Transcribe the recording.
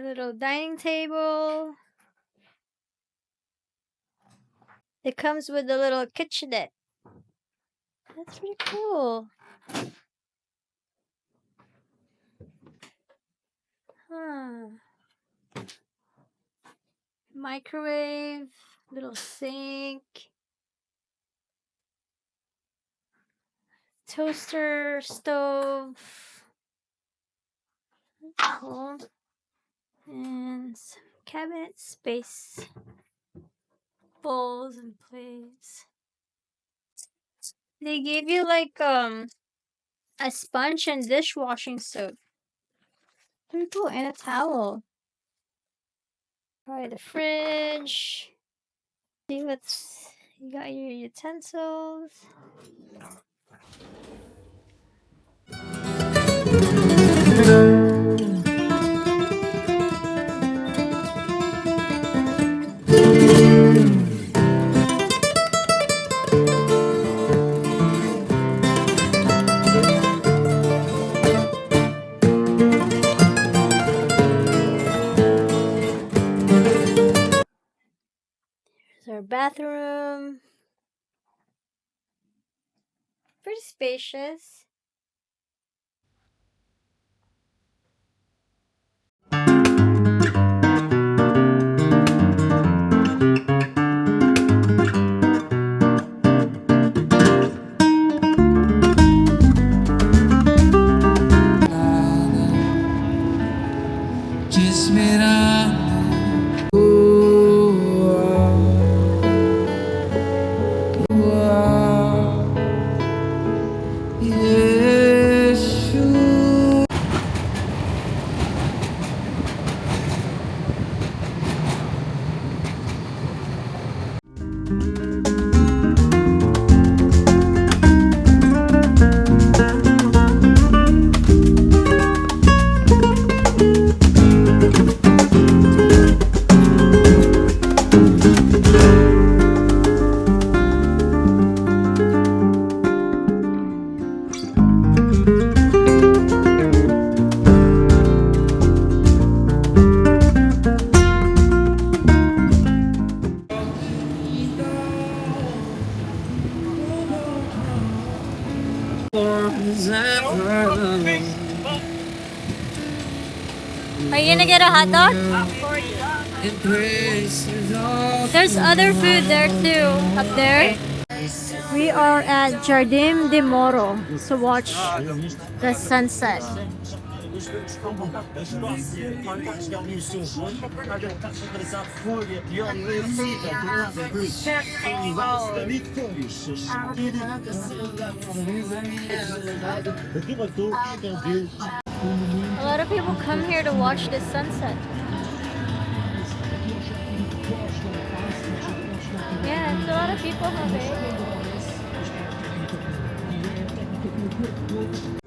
Little dining table. It comes with a little kitchenette. That's pretty cool. Huh. Microwave, little sink, toaster, stove. Cool. And some cabinet space. Bowls and plates. They gave you like a sponge and dishwashing soap. Pretty cool. And a towel. Probably the fridge. See what's you got your utensils. Our bathroom. Pretty spacious. Are you gonna get a hot dog? There's other food there too, up there. We are at Jardim de Morro to watch the sunset. A lot of people come here to watch the sunset. Yeah, it's a lot of people have it.